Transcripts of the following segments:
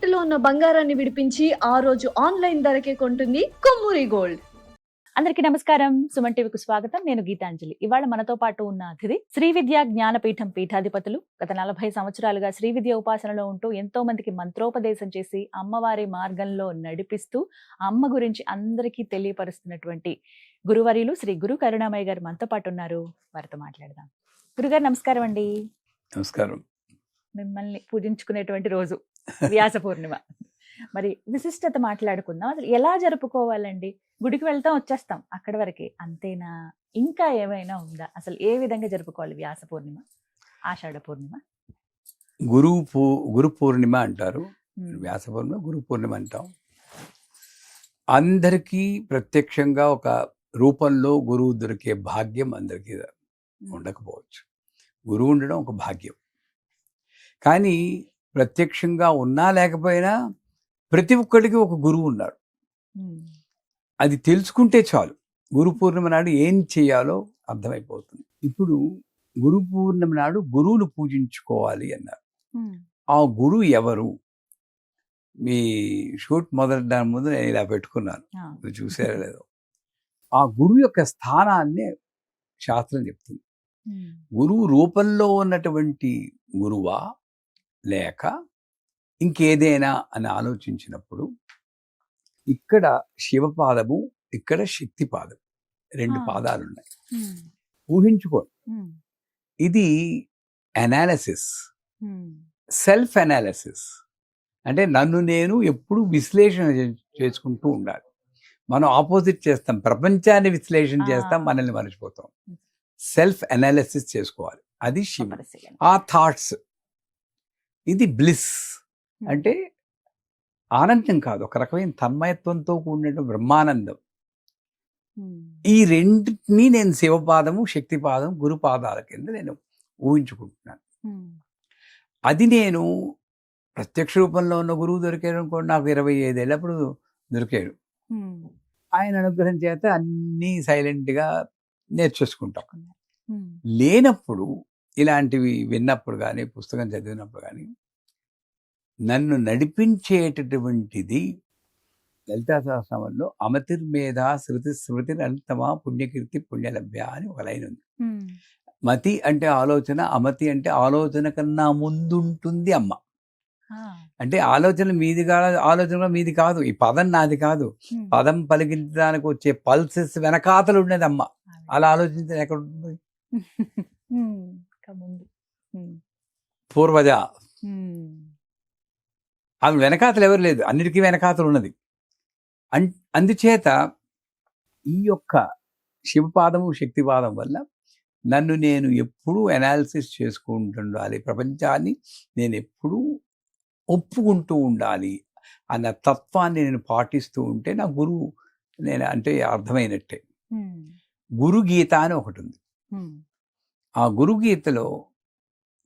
తాకట్టులో ఉన్న బంగారాన్ని విడిపించి ఆ రోజు ఆన్లైన్ ధరకే కొంటుంది కొమ్మూరి గోల్డ్. అందరికీ నమస్కారం. సుమన్ టీవీకి స్వాగతం. నేను గీతాంజలి. ఇవాళ మనతో పాటు ఉన్న అతిథి శ్రీ విద్యా జ్ఞానపీఠం పీఠాధిపతులు. గత 40 సంవత్సరాలుగా శ్రీ విద్య ఉపాసనలో ఉంటూ ఎంతో మందికి మంత్రోపదేశం చేసి అమ్మవారి మార్గంలో నడిపిస్తూ అమ్మ గురించి అందరికీ తెలియపరుస్తున్నటువంటి గురువర్యులు శ్రీ గురు కరుణామయ్య గారు మనతో పాటు ఉన్నారు. వారితో మాట్లాడదాం. గురుగారు నమస్కారం అండి. నమస్కారం. మిమ్మల్ని పూజించుకునేటువంటి రోజు వ్యాస పూర్ణిమ. మరి విశిష్టత మాట్లాడుకుందాం. అసలు ఎలా జరుపుకోవాలండి? గుడికి వెళ్తాం, వచ్చేస్తాం, అక్కడి వరకే అంతేనా? ఇంకా ఏమైనా ఉందా? అసలు ఏ విధంగా జరుపుకోవాలి వ్యాస పూర్ణిమ, ఆషాఢ పూర్ణిమ? గురు పూర్ణిమ అంటారు. వ్యాస పూర్ణిమ, గురు పూర్ణిమ అంటాం. అందరికీ ప్రత్యక్షంగా ఒక రూపంలో గురువు దొరికే భాగ్యం అందరికీ ఉండకపోవచ్చు. గురువు ఉండడం ఒక భాగ్యం. కానీ ప్రత్యక్షంగా ఉన్నా లేకపోయినా ప్రతి ఒక్కడికి ఒక గురువు ఉన్నాడు. అది తెలుసుకుంటే చాలు. గురు పూర్ణిమ నాడు ఏం చేయాలో అర్థమైపోతుంది. ఇప్పుడు గురు పూర్ణిమ నాడు గురువును పూజించుకోవాలి అన్నారు. ఆ గురువు ఎవరు? మీ షూట్ మొదలడానికి ముందు నేను ఇలా పెట్టుకున్నాను, మీరు చూసారో లేదో. ఆ గురువు యొక్క స్థానాన్ని శాస్త్రం చెప్తుంది. గురువు రూపంలో ఉన్నటువంటి గురువా లేక ఇంకేదైనా అని ఆలోచించినప్పుడు ఇక్కడ శివపాదము, ఇక్కడ శక్తిపాదం, 2 పాదాలు ఉన్నాయి. ఊహించుకోండి. ఇది అనాలిసిస్, సెల్ఫ్ అనాలిసిస్. అంటే నన్ను నేను ఎప్పుడు విశ్లేషణ చేసుకుంటూ ఉండాలి. మనం ఆపోజిట్ చేస్తాం, ప్రపంచాన్ని విశ్లేషణ చేస్తాం, మనల్ని మర్చిపోతాం. సెల్ఫ్ అనాలిసిస్ చేసుకోవాలి. అది శివుడు. ఆ థాట్స్, ఇది బ్లిస్ అంటే ఆనందం కాదు, ఒక రకమైన తన్మయత్వంతో కూడిన బ్రహ్మానందం. ఈ రెండింటినీ నేను శివపాదము, శక్తిపాదం, గురుపాదాల కింద నేను ఊహించుకుంటున్నాను. అది నేను ప్రత్యక్ష రూపంలో ఉన్న గురువు దొరికాడు అనుకోండి, నాకు 25 ఏళ్ళప్పుడు దొరికాడు. ఆయన అనుగ్రహం చేత అన్నీ సైలెంట్గా నేర్చేసుకుంటాం. లేనప్పుడు ఇలాంటివి విన్నప్పుడు కానీ, పుస్తకం చదివినప్పుడు కానీ, నన్ను నడిపించేటటువంటిది లలితా సహస్రనామంలో అమతిర్మేధ శృతి స్మృతి అనంతమా పుణ్యకీర్తి పుణ్యలభ్య అని ఒక లైన్ ఉంది. మతి అంటే ఆలోచన, అమతి అంటే ఆలోచన కన్నా ముందుంటుంది అమ్మ. అంటే ఆలోచన మీది కాదు, ఆలోచన మీది కాదు, ఈ పదం నాది కాదు. పదం పలికించడానికి వచ్చే పల్సెస్ వెనకాతలు ఉండేది అమ్మ. అలా ఆలోచించిన ఎక్కడ ఉంటుంది? పూర్వజ. ఆమె వెనకాతలు ఎవరు లేదు, అన్నిటికీ వెనకాతలు ఉన్నది. అందుచేత ఈ యొక్క శివపాదము, శక్తిపాదం వల్ల నన్ను నేను ఎప్పుడూ అనాలిసిస్ చేసుకుంటుండాలి, ప్రపంచాన్ని నేను ఎప్పుడూ ఒప్పుకుంటూ ఉండాలి అన్న తత్వాన్ని నేను పాటిస్తూ ఉంటే నా గురువు నేను అంటే అర్థమైనట్టే. గురు గీత అని ఒకటి ఉంది. ఆ గురు గీతలో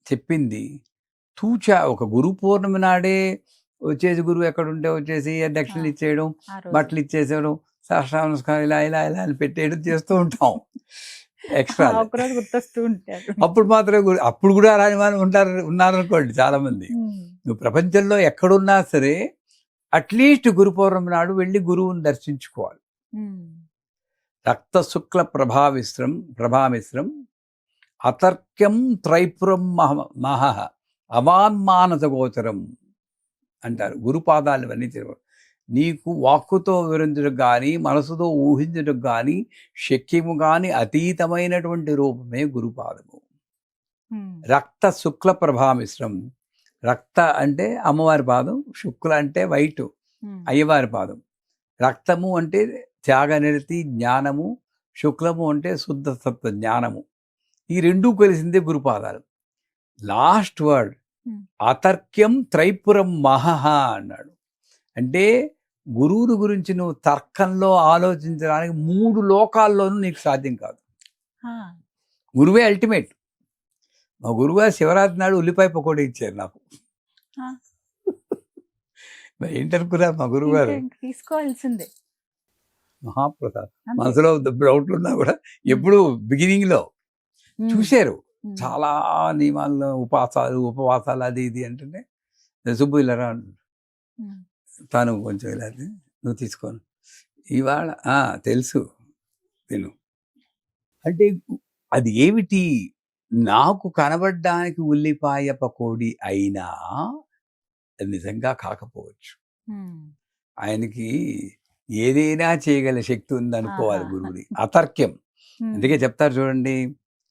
చెప్పింది తూచా. ఒక గురు పూర్ణిమ నాడే వచ్చేసి గురువు ఎక్కడుంటే వచ్చేసి దక్షిణలు ఇచ్చేయడం, బట్టలు ఇచ్చేసేయడం, శాస్త్ర నమస్కారం ఇలా ఇలా ఇలా అని పెట్టేయడం చేస్తూ ఉంటాం. ఎక్స్ట్రా గుర్తొస్తూ ఉంటారు. అప్పుడు మాత్రం అప్పుడు కూడా రాని వాళ్ళు ఉన్నారనుకోండి చాలా మంది. నువ్వు ప్రపంచంలో ఎక్కడున్నా సరే అట్లీస్ట్ గురు పౌర్ణమి నాడు వెళ్ళి గురువుని దర్శించుకోవాలి. రక్త శుక్ల ప్రభామిశ్రం అతర్క్యం త్రైపురం మహ అవాన్మానస గోచరం అంటారు. గురుపాదాలు అన్నీ తెలియదు. నీకు వాక్కుతో వివరించడం కానీ, మనసుతో ఊహించడం కానీ, శక్యము కానీ అతీతమైనటువంటి రూపమే గురుపాదము. రక్త శుక్ల ప్రభామిశ్రం. రక్త అంటే అమ్మవారి పాదం, శుక్ల అంటే వైట్ అయ్యవారి పాదం. రక్తము అంటే త్యాగనిరతి జ్ఞానము, శుక్లము అంటే శుద్ధ సత్వ జ్ఞానము. ఈ రెండూ కలిసిందే గురుపాదాలు. లాస్ట్ వర్డ్ అతర్క్యం త్రైపురం మహహ అన్నాడు. అంటే గురువుని గురించి నువ్వు తర్కంలో ఆలోచించడానికి 3 లోకాల్లోనూ నీకు సాధ్యం కాదు. గురువే అల్టిమేట్. మా గురువుగారు శివరాత్రి నాడు ఉల్లిపాయ పకోడీ ఇచ్చారు నాకు. ఏంటనుకున్నారు మా గురువుగారు? తీసుకోవాల్సిందే. మహాప్రసాద్. మనసులో డౌట్లు ఉన్నా కూడా ఎప్పుడు బిగినింగ్ లో చూశారు. చాలా నియమాల్లో ఉపవాసాలు అది ఇది అంటే సుబ్బు ఇలా తను కొంచెం ఇలా అంటే, నువ్వు తీసుకోను ఇవాళ తెలుసు తిను అంటే అది ఏమిటి, నాకు కనబడ్డానికి ఉల్లిపాయ పకోడీ అయినా అది నిజంగా కాకపోవచ్చు. ఆయనకి ఏదైనా చేయగల శక్తి ఉందనుకోవాలి గురువుని. అతర్క్యం. అందుకే చెప్తారు చూడండి,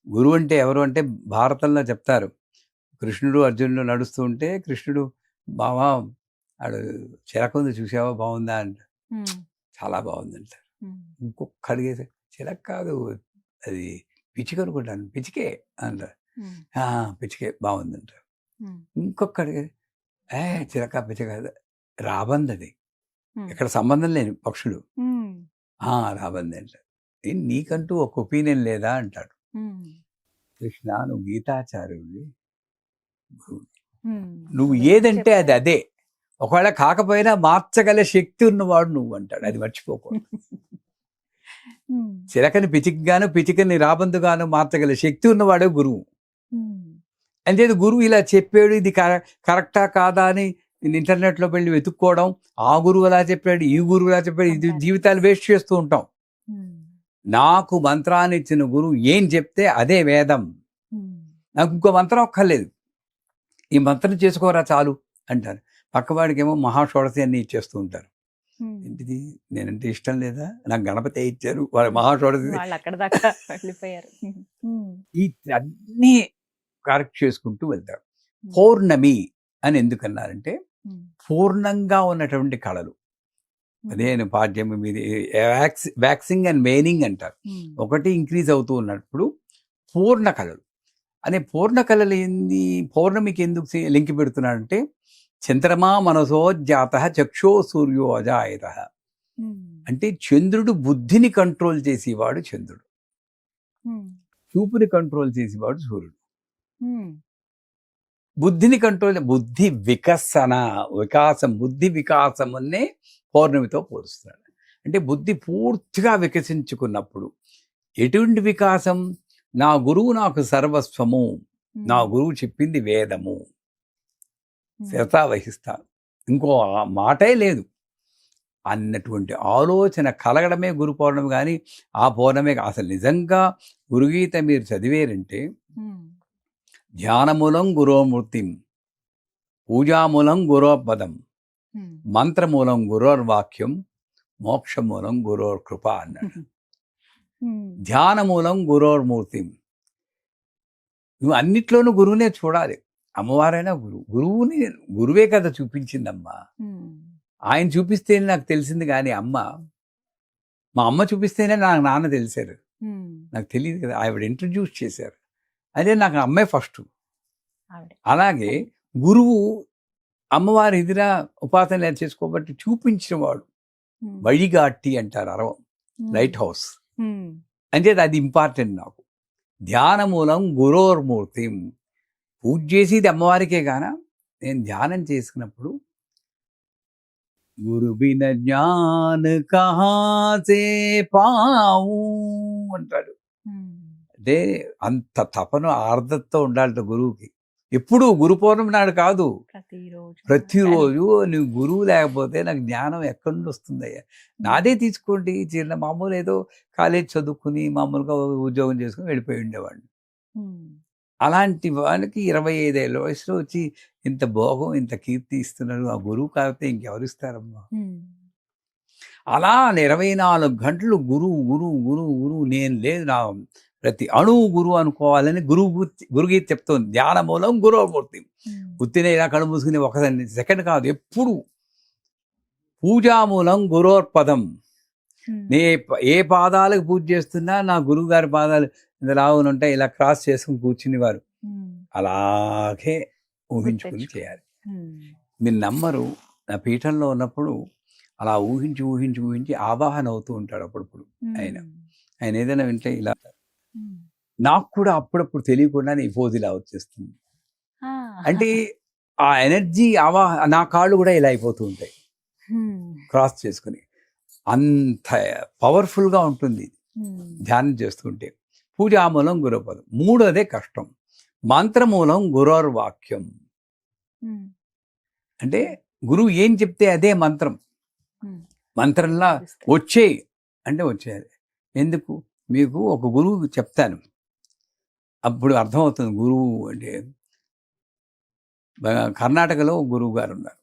గురువు అంటే ఎవరు అంటే భారతంలో చెప్తారు, కృష్ణుడు అర్జునుడు నడుస్తూ ఉంటే కృష్ణుడు బావా ఆడు చిలక చూసావా బాగుందా అంట, చాలా బాగుంది అంటారు. ఇంకొక అడిగేసి చిలక కాదు అది పిచ్చిక అనుకుంటాను, పిచ్చికే అంటారు. పిచ్చికే బాగుంది అంటారు. ఇంకొక అడిగే చిలక పిచ్చిక రాబంది, అది ఇక్కడ సంబంధం లేని పక్షులు. రాబంది అంటారు. నీకంటూ ఒక ఒపీనియన్ లేదా అంటాడు. కృష్ణ నువ్వు గీతాచార్యుడివి, నువ్వు ఏదంటే అది అదే, ఒకవేళ కాకపోయినా మార్చగల శక్తి ఉన్నవాడు నువ్వు అంటాడు. అది మర్చిపోకూడదు. చిలకని పిచికగాను పిచికని రాబందుగాను మార్చగల శక్తి ఉన్నవాడే గురువు. అంటే గురువు ఇలా చెప్పాడు, ఇది కరెక్టా కాదా అని ఇంటర్నెట్లో వెళ్ళి వెతుక్కోవడం, ఆ గురువు అలా చెప్పాడు, ఈ గురువు అలా చెప్పాడు, ఇది జీవితాలు వేస్ట్ చేస్తూ ఉంటాం. నాకు మంత్రాన్ని ఇచ్చిన గురువు ఏం చెప్తే అదే వేదం, నాకు ఇంకో మంత్రం ఒక్కర్లేదు, ఈ మంత్రం చేసుకోరా చాలు అంటారు. పక్కవాడికి ఏమో మహాషోడశి అన్ని ఇచ్చేస్తూ ఉంటారు. ఏంటిది, నేనంటే ఇష్టం లేదా, నాకు గణపతి ఇచ్చారు, వాళ్ళ మహాషోడశి ఈ అన్నీ కరెక్ట్ చేసుకుంటూ వెళ్తారు. పౌర్ణమి అని ఎందుకన్నారంటే పూర్ణంగా ఉన్నటువంటి కళలు, అదే పాఠ్యం మీద వ్యాక్సింగ్ అండ్ వేనింగ్ అంటారు. ఒకటి ఇంక్రీజ్ అవుతూ ఉన్నప్పుడు పూర్ణ కళలు అనే పూర్ణ కళలు ఏంది, పౌర్ణమికి ఎందుకు లింక్ పెడుతున్నాడంటే చంద్రమా మనసో జాత చక్షో సూర్యో అజాయత అంటే చంద్రుడు బుద్ధిని కంట్రోల్ చేసేవాడు చంద్రుడు, చూపుని కంట్రోల్ చేసేవాడు సూర్యుడు. బుద్ధిని కంట్రోల్, బుద్ధి వికాసం బుద్ధి వికాసమునే పౌర్ణమితో పోలుస్తున్నాడు. అంటే బుద్ధి పూర్తిగా వికసించుకున్నప్పుడు ఎటువంటి వికాసం, నా గురువు నాకు సర్వస్వము, నా గురువు చెప్పింది వేదము, శిరసా వహిస్తాను, ఇంకో మాటే లేదు అన్నటువంటి ఆలోచన కలగడమే గురు పౌర్ణమి. కానీ ఆ పౌర్ణమే అసలు నిజంగా గురుగీత మీరు చదివేరంటే ధ్యానమూలం గురోమూర్తిం, పూజామూలం గురోపదం, మంత్రమూలం గురోర్వాక్యం, మోక్షమూలం గురోర్కృప అన్నాడు. ధ్యానమూలం గురోర్మూర్తిం, నువ్వు అన్నిట్లోనూ గురువునే చూడాలి. అమ్మవారైనా గురువుని గురువే కదా చూపించిందమ్మా, ఆయన చూపిస్తేనే నాకు తెలిసింది. కానీ మా అమ్మ చూపిస్తేనే నాకు నాన్న తెలిసారు, నాకు తెలియదు కదా, ఆవిడ ఇంట్రడ్యూస్ చేశారు, అదే నాకు అమ్మే ఫస్ట్. అలాగే గురువు అమ్మవారి ఎదురా ఉపాసన చేసుకోబట్టి చూపించిన వాడు వழிగాట్టి అంటారు, అరవం లైట్ హౌస్ అంటే అది ఇంపార్టెంట్ నాకు. ధ్యానమూలం గురోర్మూర్తి, పూజ చేసేది అమ్మవారికే గాన నేను ధ్యానం చేసుకున్నప్పుడు గురు బిన జ్ఞాన కహాసే పావు అంటాడు. అంటే అంత తపన ఆర్ద్రతతో ఉండాలి గురువుకి. ఎప్పుడు గురు పౌర్ణమి నాడు కాదు, ప్రతిరోజు నువ్వు గురువు లేకపోతే నాకు జ్ఞానం ఎక్కడి నుండి వస్తుందయ్యా. నాదే తీసుకోండి, చిన్న మామూలు ఏదో కాలేజ్ చదువుకుని మామూలుగా ఉద్యోగం చేసుకుని వెళ్ళిపోయి ఉండేవాడిని. అలాంటి వాళ్ళకి 25 ఏళ్ళ వయసులో వచ్చి ఇంత భోగం ఇంత కీర్తి ఇస్తున్నారు, ఆ గురువు కాకపోతే ఇంకెవరు ఇస్తారమ్మా. అలా 24 గంటలు గురువు గురువు గురువు గురువు, నేను లేదు, నా ప్రతి అణువు గురువు అనుకోవాలని గురుగీత చెప్తోంది. ధ్యానమూలం గురోమూర్తి, ఉత్తినే ఇలా కళ్ళు మూసుకుని ఒక సెకండ్ కాదు, ఎప్పుడు పూజామూలం గురోర్పదం, ఏ పాదాలకు పూజ చేస్తున్నా నా గురువు గారి పాదాలు ఇంతలాగా ఉంటాయి, ఇలా క్రాస్ చేసుకుని కూర్చుని వారు అలాగే ఊహించుకుని చేయాలి. మీరు నమ్మరు, నా పీఠంలో ఉన్నప్పుడు అలా ఊహించి ఊహించి ఊహించి ఆవాహన అవుతూ ఉంటాడు అప్పుడప్పుడు. ఆయన ఏదైనా వింటే ఇలా, నాకు కూడా అప్పుడప్పుడు తెలియకుండా నీ పోజ్ ఇలా వచ్చేస్తుంది. అంటే ఆ ఎనర్జీ నా కాళ్ళు కూడా ఇలా అయిపోతూ ఉంటాయి క్రాస్ చేసుకుని, అంత పవర్ఫుల్గా ఉంటుంది ధ్యానం చేస్తుంటే. పూజామూలం గురోపదం, మూడోదే కష్టం. మంత్రమూలం గురోర్వాక్యం, అంటే గురువు ఏం చెప్తే అదే మంత్రం. మంత్రంలా వచ్చేయి అంటే వచ్చేయాలి. ఎందుకు? మీకు ఒక గురువు చెప్తాను, అప్పుడు అర్థమవుతుంది గురువు అంటే. కర్ణాటకలో గురువు గారు ఉన్నారు.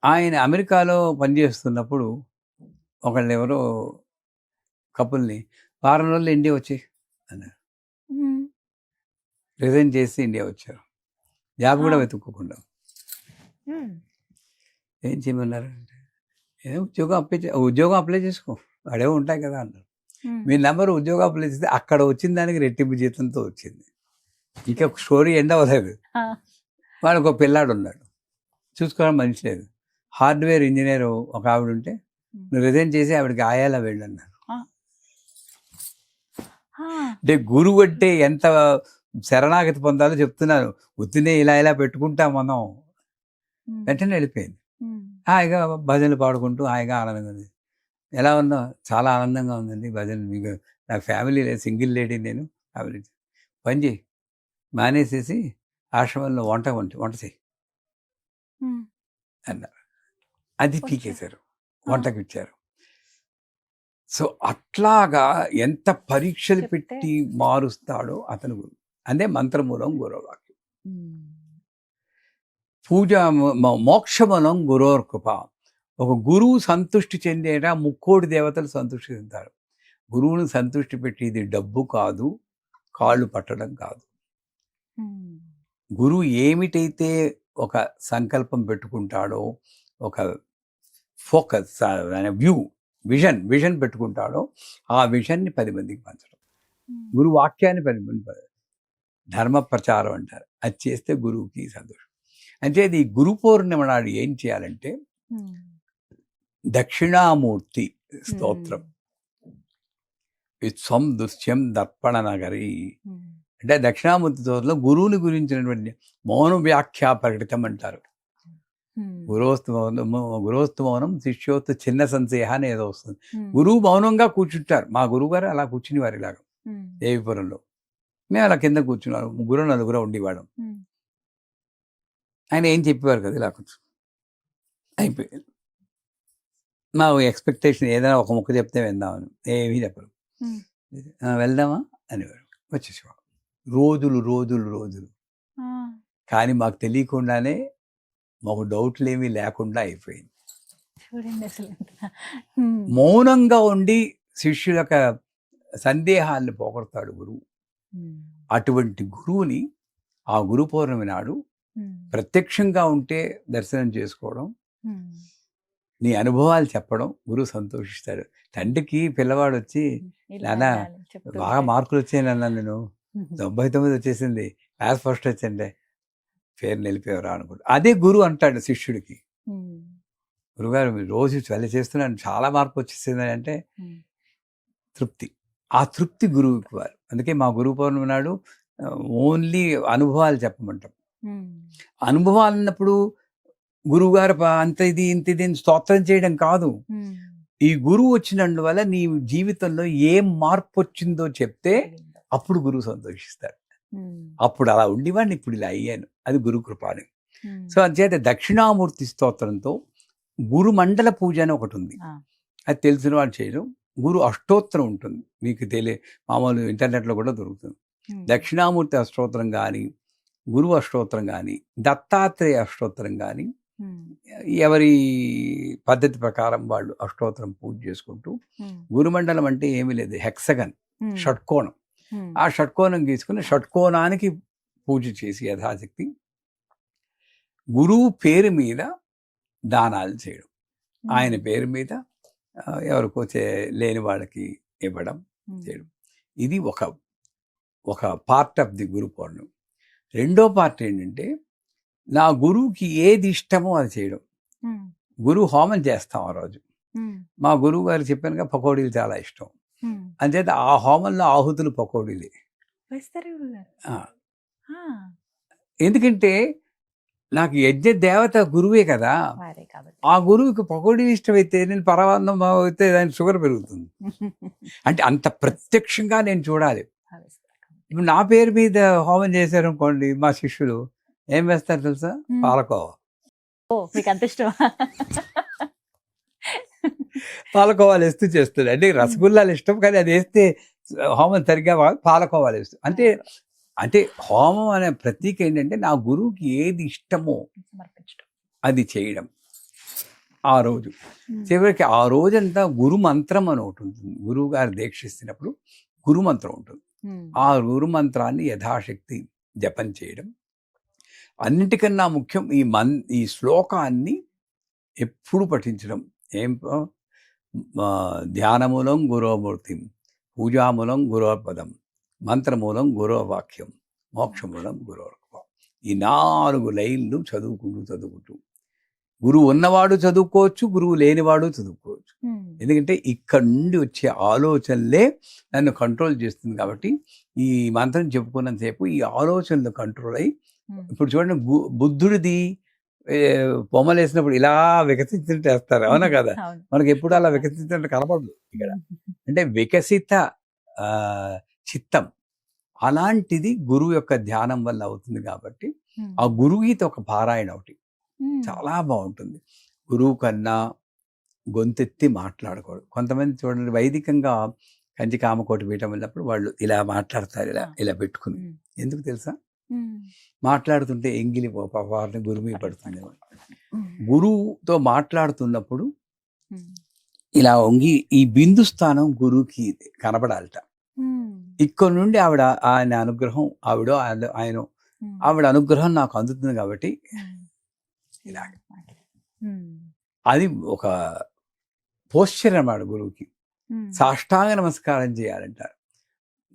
ఆయన అమెరికాలో పనిచేస్తున్నప్పుడు ఒకళ్ళు ఎవరో కపుల్ని వారం రోజులు ఇండియా వచ్చేయి అన్నారు. రిజైన్ చేసి ఇండియా వచ్చారు, జాబ్ కూడా వెతుక్కోకుండా. ఏం చేయమన్నారు అంటే, ఏదో ఉద్యోగం అప్లై చేసుకో, అడేవో ఉంటాయి కదా అన్నారు. మీ నెంబర్ ఉద్యోగం అప్లై చేస్తే అక్కడ వచ్చిన దానికి రెట్టింపు జీతంతో వచ్చింది. ఇంకా స్టోరీ ఎండ్ అవ్వలేదు. వాడికి ఒక పిల్లాడు ఉన్నాడు, చూసుకోవడం మనిషి లేదు. హార్డ్వేర్ ఇంజనీర్ ఒక ఆవిడ ఉంటే, నువ్వు రిజైన్ చేసి ఆవిడకి ఆయాలా వెళ్ళన్నారు. అంటే గురువు అంటే ఎంత శరణాగతి పొందాలో చెప్తున్నాను. ఉత్తినే ఇలా పెట్టుకుంటాం మనం. వెంటనే వెళ్ళిపోయింది. హాయిగా భజనలు పాడుకుంటూ హాయిగా ఆనందంగా ఉంది. ఎలా ఉందో? చాలా ఆనందంగా ఉందండి భజన. మీకు నాకు ఫ్యామిలీ లేదు, సింగిల్ లేడీ నేను. ఫ్యామిలీ పని చేయి, మానేసేసి ఆశ్రమంలో వంట చేయి అన్నారు. అది పీకేశారు, వంటకి ఇచ్చారు. సో అట్లాగా ఎంత పరీక్షలు పెట్టి మారుస్తాడో అతను గురువు. అదే మంత్రమూలం గురువాక్యం. పూజ మోక్షమూలం గురోర్ కృప. ఒక గురువు సంతృష్టి చెందేట ముక్కోటి దేవతలు సంతృష్టి చెందుతారు. గురువుని సంతృష్టి పెట్టేది డబ్బు కాదు, కాళ్ళు పట్టడం కాదు. గురువు ఏమిటైతే ఒక సంకల్పం పెట్టుకుంటాడో, ఒక ఫోకస్ విజన్ పెట్టుకుంటాడో, ఆ విజన్ని 10 మందికి పంచడం. గురు వాక్యాన్ని 10 మంది ధర్మ ప్రచారం అంటారు. అది చేస్తే గురువుకి సంతోషం. అంటే ఈ గురు పౌర్ణిమ నాడు ఏం చేయాలంటే దక్షిణామూర్తి స్తోత్రం, విశ్వం దృశ్యం దర్పణ నగరి అంటే దక్షిణామూర్తి స్తోత్రంలో గురువుని గురించినటువంటి మౌన వ్యాఖ్యా ప్రకటితం అంటారు. గురోస్తు మౌనం శిష్యోత్తు చిన్న సంశయ అని ఏదో వస్తుంది. గురువు మౌనంగా కూర్చుంటారు. మా గురువు గారు అలా కూర్చుని వారు ఇలాగా దేవిపురంలో. మేము అలా కింద కూర్చున్నారు, 3-4 ఉండేవాళ్ళం. ఆయన ఏం చెప్పేవారు కదా, ఇలా కూర్చు అయిపోయింది. మా ఎక్స్పెక్టేషన్ ఏదైనా ఒక ముక్క చెప్తే విందామని, ఏమీ చెప్పరు. వెళ్దామా అనేవారు, వచ్చేసేవాడు. రోజులు కానీ మాకు తెలియకుండానే మాకు డౌట్లు ఏమీ లేకుండా అయిపోయింది. మౌనంగా ఉండి శిష్యుల యొక్క సందేహాలను పోగొడతాడు గురువు. అటువంటి గురువుని ఆ గురు పౌర్ణమి నాడు ప్రత్యక్షంగా ఉంటే దర్శనం చేసుకోవడం, నీ అనుభవాలు చెప్పడం, గురువు సంతోషిస్తాడు. తండ్రికి పిల్లవాడు వచ్చి, నాన్న బాగా మార్కులు వచ్చాయి నాన్న, నేను 99 వచ్చేసింది, క్లాస్ ఫస్ట్ వచ్చిండే, పేరు నిలిపేవరా అనుకుంటా. అదే గురువు అంటాడు శిష్యుడికి, గురుగారు మీరు రోజు చేస్తున్నాను, చాలా మార్పు వచ్చేసింది అంటే తృప్తి. ఆ తృప్తి గురువుకి వారు. అందుకే మా గురు పౌర్ణమి నాడు ఓన్లీ అనుభవాలు చెప్పమంటాం. అనుభవాలు అన్నప్పుడు గురువుగారు అంత ఇది ఇంత ఇది స్తోత్రం చేయడం కాదు. ఈ గురువు వచ్చినందువల్ల నీ జీవితంలో ఏం మార్పు వచ్చిందో చెప్తే అప్పుడు గురువు సంతోషిస్తాడు. అప్పుడు అలా ఉండేవాడిని, ఇప్పుడు ఇలా అయ్యాను, అది గురు కృపాని. సో అంచేత దక్షిణామూర్తి స్తోత్రంతో గురు మండల పూజ అని ఒకటి ఉంది, అది తెలిసిన వాళ్ళు చేయడం. గురు అష్టోత్తరం ఉంటుంది, మీకు మామూలు ఇంటర్నెట్లో కూడా దొరుకుతుంది. దక్షిణామూర్తి అష్టోత్తరం కానీ, గురు అష్టోత్తరం కానీ, దత్తాత్రేయ అష్టోత్తరం కానీ, ఎవరి పద్ధతి ప్రకారం వాళ్ళు అష్టోత్తరం పూజ చేసుకుంటూ, గురుమండలం అంటే ఏమీ లేదు, హెక్సగన్, షట్కోణం. ఆ షట్కోణం గీసుకుని షట్కోణానికి పూజ చేసి యథాశక్తి గురువు పేరు మీద దానాలు చేయడం, ఆయన పేరు మీద ఎవరికో లేని వాళ్ళకి ఇవ్వడం చేయడం. ఇది ఒక పార్ట్ ఆఫ్ ది గురు పౌర్ణమి. రెండో పార్ట్ ఏంటంటే, నా గురువుకి ఏది ఇష్టమో అది చేయడం. గురువు హోమం చేస్తాం ఆ రోజు. మా గురువు గారు చెప్పానుగా, పకోడీలు చాలా ఇష్టం. అంచేత ఆ హోమంలో ఆహుతులు పకోడీలే. ఎందుకంటే నాకు యజ్ఞ దేవత గురువే కదా, ఆ గురువుకి పకోడీలు ఇష్టమైతే నేను పరమాన్నం అయితే దానికి షుగర్ పెరుగుతుంది. అంటే అంత ప్రత్యక్షంగా నేను చూడాలి. ఇప్పుడు నా పేరు మీద హోమం చేశారు అనుకోండి, మా శిష్యులు ఏం వేస్తారు తెలుసా, పాలకోవ. ఓ మీకు అంత ఇష్టం. పాలకోవాలు వేస్తూ చేస్తుంది. అంటే రసగుల్లాలు ఇష్టం, కానీ అది వేస్తే హోమం సరిగ్గా పాలకోవాలు వేస్తుంది. అంటే హోమం అనే ప్రతీక ఏంటంటే నా గురువుకి ఏది ఇష్టమో సమర్పించడం. అది చేయడం. ఆ రోజు చివరికి ఆ రోజంతా గురు మంత్రం అని ఒకటి ఉంటుంది. గురువు గారు దీక్షిస్తున్నప్పుడు గురు మంత్రం ఉంటుంది. ఆ గురు మంత్రాన్ని యథాశక్తి జపం చేయడం. అన్నిటికన్నా ముఖ్యం ఈ శ్లోకాన్ని ఎప్పుడు పఠించడం. ధ్యానమూలం గురోమూర్తిం, పూజామూలం గురోపదం, మంత్రమూలం గురోవాక్యం, మోక్షమూలం గురోర్భవం. ఈ 4 లైన్లు చదువుకుంటూ గురువు ఉన్నవాడు చదువుకోవచ్చు, గురువు లేనివాడు చదువుకోవచ్చు. ఎందుకంటే ఇక్కడ నుండి వచ్చే ఆలోచనలే నన్ను కంట్రోల్ చేస్తుంది. కాబట్టి ఈ మంత్రం చెప్పుకున్నంతసేపు ఈ ఆలోచనలు కంట్రోల్ అయ్యి, ఇప్పుడు చూడండి బుద్ధుడిది బొమ్మలు వేసినప్పుడు ఇలా వికసించినట్టు వేస్తారు, అవునా కదా? మనకి ఎప్పుడు అలా వికసించినట్టు కనపడదు ఇక్కడ. అంటే వికసిత చిత్తం అలాంటిది గురువు యొక్క ధ్యానం వల్ల అవుతుంది. కాబట్టి ఆ గురుగీత ఒక పారాయణ ఒకటి చాలా బాగుంటుంది. గురువు కన్నా గొంతెత్తి మాట్లాడకూడదు. కొంతమంది చూడండి వైదికంగా కంచి కామకోటి పీఠం వెళ్ళినప్పుడు వాళ్ళు ఇలా మాట్లాడతారు, ఇలా పెట్టుకుని. ఎందుకు తెలుసా? మాట్లాడుతుంటే ఎంగిలి వారిని గురువు పడుతుంది. గురువుతో మాట్లాడుతున్నప్పుడు ఇలా వంగి ఈ బిందు స్థానం గురువుకి కనబడాలట. ఇక్కడ నుండి ఆయన అనుగ్రహం ఆవిడ అనుగ్రహం నాకు అందుతుంది. కాబట్టి ఇలాగ అది ఒక పోస్చర్ అన్నమాట. గురువుకి సాష్టాంగ నమస్కారం చేయాలంటారు.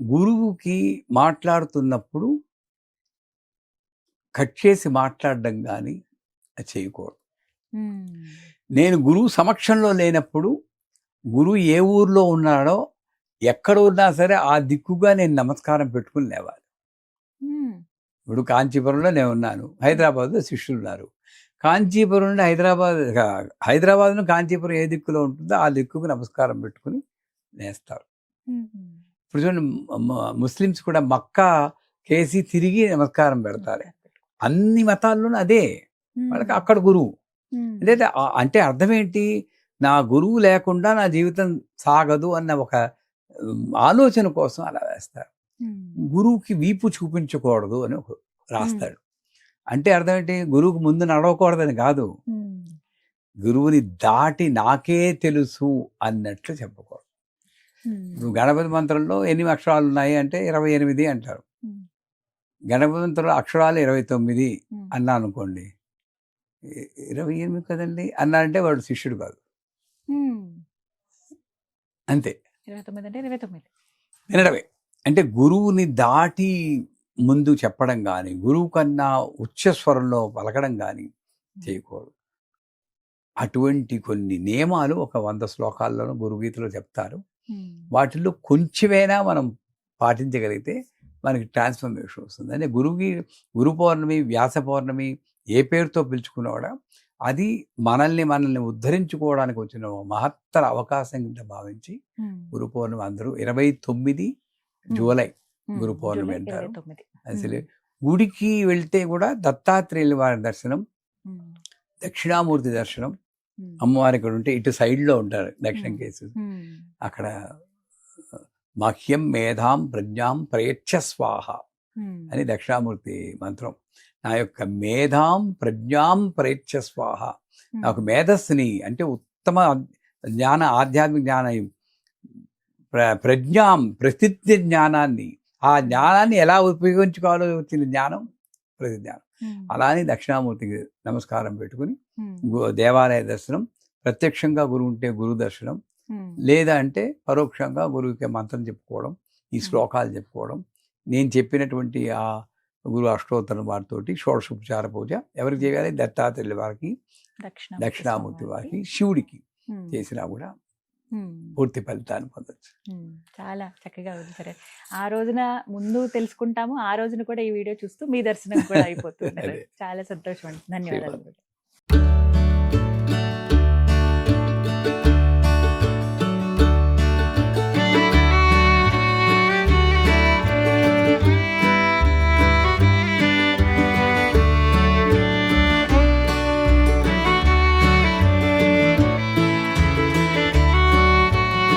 గురువుకి మాట్లాడుతున్నప్పుడు కట్ చేసి మాట్లాడడం కానీ అది చేయకూడదు. నేను గురువు సమక్షంలో లేనప్పుడు గురువు ఏ ఊర్లో ఉన్నాడో ఎక్కడ ఉన్నా సరే ఆ దిక్కుగా నేను నమస్కారం పెట్టుకుని లేవాలి. ఇప్పుడు కాంచీపురంలో నేను ఉన్నాను, హైదరాబాద్లో శిష్యులు ఉన్నారు. కాంచీపురం నుండి హైదరాబాద్ను కాంచీపురం ఏ దిక్కులో ఉంటుందో ఆ దిక్కుకు నమస్కారం పెట్టుకుని నేస్తారు. ఇప్పుడు చూడండి, ముస్లిమ్స్ కూడా మక్కా కేసి తిరిగి నమస్కారం పెడతారు. అన్ని మతాల్లోనూ అదే వాళ్ళకి అక్కడ గురువు. అంటే అర్థం ఏంటి? నా గురువు లేకుండా నా జీవితం సాగదు అన్న ఒక ఆలోచన కోసం అలా వేస్తారు. గురువుకి వీపు చూపించకూడదు అని రాస్తాడు. అంటే అర్థం ఏంటి? గురువుకి ముందు నడవకూడదని కాదు, గురువుని దాటి నాకే తెలుసు అన్నట్లు చెప్పకూడదు. నువ్వు గణపతి మంత్రంలో ఎన్ని అక్షరాలు ఉన్నాయి అంటే 28 అంటారు. గణపతి మంత్రంలో అక్షరాలు 29 అన్నా అనుకోండి, 28 కదండి అన్నా అంటే వాడు శిష్యుడు కాదు. అంతే, 29 అంటే 29 వినడమే. అంటే గురువుని దాటి ముందు చెప్పడం కానీ, గురువు కన్నా ఉచ్చస్వరంలో పలకడం కానీ చేయకూడదు. అటువంటి కొన్ని నియమాలు ఒక 100 శ్లోకాల్లోనూ గురుగీతలో చెప్తారు. వాటిల్లో కొంచెమైనా మనం పాటించగలిగితే మనకి ట్రాన్స్ఫర్మేషన్ వస్తుంది. అంటే గురు పౌర్ణమి, వ్యాస పౌర్ణమి ఏ పేరుతో పిలుచుకున్నాడా అది మనల్ని ఉద్ధరించుకోవడానికి వచ్చిన మహత్తర అవకాశం కింద భావించి గురు పౌర్ణమి అందరూ 29 జూలై గురు పౌర్ణమి అంటారు. అసలు గుడికి వెళ్తే కూడా దత్తాత్రేయుల వారి దర్శనం, దక్షిణామూర్తి దర్శనం, అమ్మవారి ఇక్కడ ఉంటే ఇటు సైడ్లో ఉంటారు దక్షిణ కేసు, అక్కడ మహ్యం మేధాం ప్రజ్ఞాం ప్రయచ్చ స్వాహ అని దక్షిణామూర్తి మంత్రం. నా యొక్క మేధాం ప్రజ్ఞాం ప్రయచ్చ స్వాహ, నాకు మేధస్సుని అంటే ఉత్తమ జ్ఞాన, ఆధ్యాత్మిక జ్ఞానం, ప్రజ్ఞాం ప్రసిద్ధ జ్ఞానాన్ని, ఆ జ్ఞానాన్ని ఎలా ఉపయోగించుకోవాలో వచ్చిన జ్ఞానం ప్రతిజ్ఞానం. అలా అని దక్షిణామూర్తికి నమస్కారం పెట్టుకుని దేవాలయ దర్శనం, ప్రత్యక్షంగా గురువు ఉంటే గురు దర్శనం, లేదా అంటే పరోక్షంగా గురువుకి మంత్రం చెప్పుకోవడం, ఈ శ్లోకాలు చెప్పుకోవడం, నేను చెప్పినటువంటి ఆ గురు అష్టోత్తరం వారితోటి షోడశోపచార పూజ ఎవరికి చేయాలి? దత్తాత్రేయుల వారికి, దక్షిణామూర్తి వారికి, శివుడికి చేసినా కూడా పూర్తి ఫలితాన్ని పొందొచ్చు. చాలా చక్కగా ఉంది సరే. ఆ రోజున ముందు తెలుసుకుంటాము, ఆ రోజున కూడా ఈ వీడియో చూస్తూ మీ దర్శనం కూడా అయిపోతుంది. చాలా సంతోషం అండి. ధన్యవాదాలు.